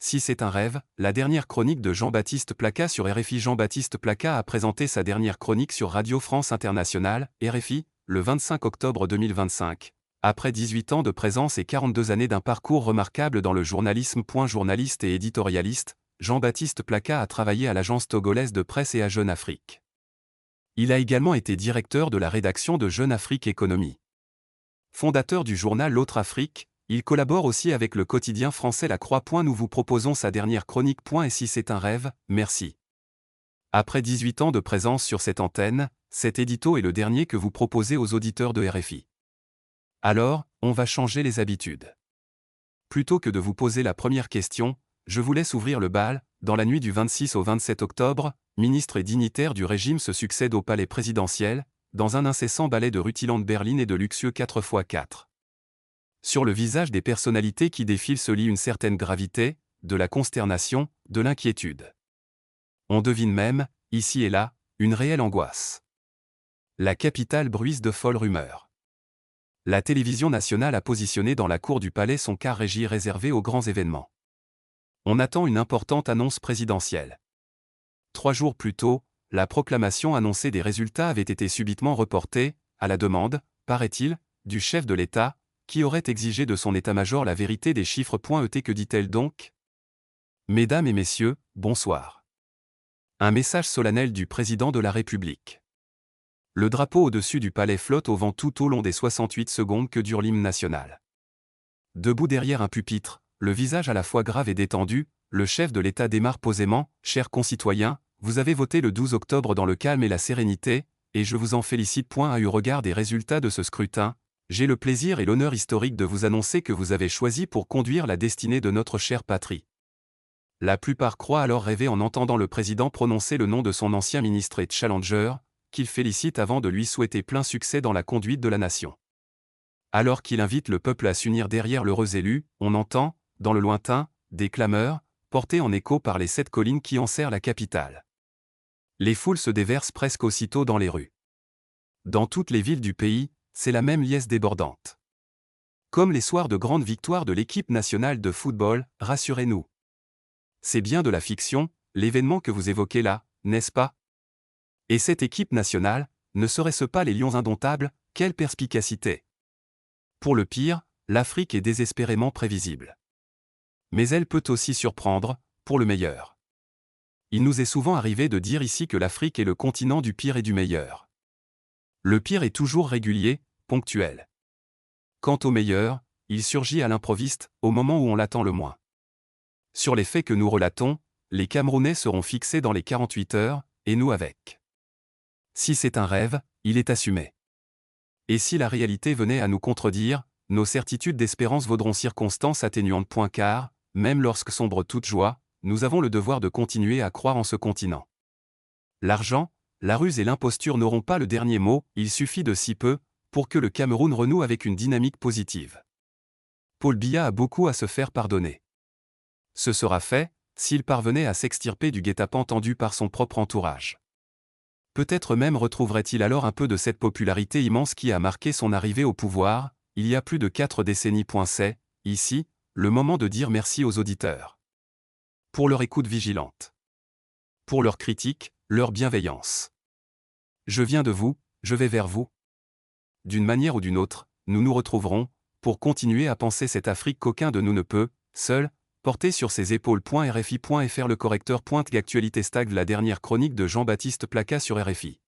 Si c'est un rêve, la dernière chronique de Jean-Baptiste Placas sur RFI. Jean-Baptiste Placas a présenté sa dernière chronique sur Radio France Internationale, RFI, le 25 octobre 2025. Après 18 ans de présence et 42 années d'un parcours remarquable dans le journalisme. Journaliste et éditorialiste, Jean-Baptiste Placas a travaillé à l'agence togolaise de presse et à Jeune Afrique. Il a également été directeur de la rédaction de Jeune Afrique Économie. Fondateur du journal L'Autre Afrique, il collabore aussi avec le quotidien français La Croix. Nous vous proposons sa dernière chronique. Et si c'est un rêve, merci. Après 18 ans de présence sur cette antenne, cet édito est le dernier que vous proposez aux auditeurs de RFI. Alors, on va changer les habitudes. Plutôt que de vous poser la première question, je vous laisse ouvrir le bal. Dans la nuit du 26 au 27 octobre, ministres et dignitaires du régime se succèdent au palais présidentiel, dans un incessant ballet de rutilantes berlines et de luxueux 4x4. Sur le visage des personnalités qui défilent se lit une certaine gravité, de la consternation, de l'inquiétude. On devine même, ici et là, une réelle angoisse. La capitale bruisse de folles rumeurs. La télévision nationale a positionné dans la cour du palais son car régie réservé aux grands événements. On attend une importante annonce présidentielle. 3 jours plus tôt, la proclamation annoncée des résultats avait été subitement reportée, à la demande, paraît-il, du chef de l'État, qui aurait exigé de son état-major la vérité des chiffres. Que dit-elle donc? Mesdames et messieurs, bonsoir. Un message solennel du président de la République. Le drapeau au-dessus du palais flotte au vent tout au long des 68 secondes que dure l'hymne national. Debout derrière un pupitre, le visage à la fois grave et détendu, le chef de l'État démarre posément. Chers concitoyens, vous avez voté le 12 octobre dans le calme et la sérénité, et je vous en félicite. Eu regard des résultats de ce scrutin, j'ai le plaisir et l'honneur historique de vous annoncer que vous avez choisi pour conduire la destinée de notre chère patrie. La plupart croient alors rêver en entendant le président prononcer le nom de son ancien ministre et challenger, qu'il félicite avant de lui souhaiter plein succès dans la conduite de la nation. Alors qu'il invite le peuple à s'unir derrière l'heureux élu, on entend, dans le lointain, des clameurs, portées en écho par les 7 collines qui enserrent la capitale. Les foules se déversent presque aussitôt dans les rues. Dans toutes les villes du pays, c'est la même liesse débordante. Comme les soirs de grande victoire de l'équipe nationale de football, rassurez-nous. C'est bien de la fiction, l'événement que vous évoquez là, n'est-ce pas? Et cette équipe nationale, ne serait-ce pas les lions indomptables? Quelle perspicacité! Pour le pire, l'Afrique est désespérément prévisible. Mais elle peut aussi surprendre, pour le meilleur. Il nous est souvent arrivé de dire ici que l'Afrique est le continent du pire et du meilleur. Le pire est toujours régulier, ponctuel. Quant au meilleur, il surgit à l'improviste, au moment où on l'attend le moins. Sur les faits que nous relatons, les Camerounais seront fixés dans les 48 heures, et nous avec. Si c'est un rêve, il est assumé. Et si la réalité venait à nous contredire, nos certitudes d'espérance vaudront circonstances atténuantes. Car, même lorsque sombre toute joie, nous avons le devoir de continuer à croire en ce continent. L'argent, la ruse et l'imposture n'auront pas le dernier mot, il suffit de si peu, pour que le Cameroun renoue avec une dynamique positive. Paul Biya a beaucoup à se faire pardonner. Ce sera fait, s'il parvenait à s'extirper du guet-apens tendu par son propre entourage. Peut-être même retrouverait-il alors un peu de cette popularité immense qui a marqué son arrivée au pouvoir, il y a plus de 4 décennies. C'est, ici, le moment de dire merci aux auditeurs. Pour leur écoute vigilante. Pour leur critique, leur bienveillance. Je viens de vous, je vais vers vous. D'une manière ou d'une autre, nous nous retrouverons, pour continuer à penser cette Afrique qu'aucun de nous ne peut, seul, porter sur ses épaules. RFI.fr. Le correcteur. Actualité stagne. La dernière chronique de Jean-Baptiste Placas sur RFI.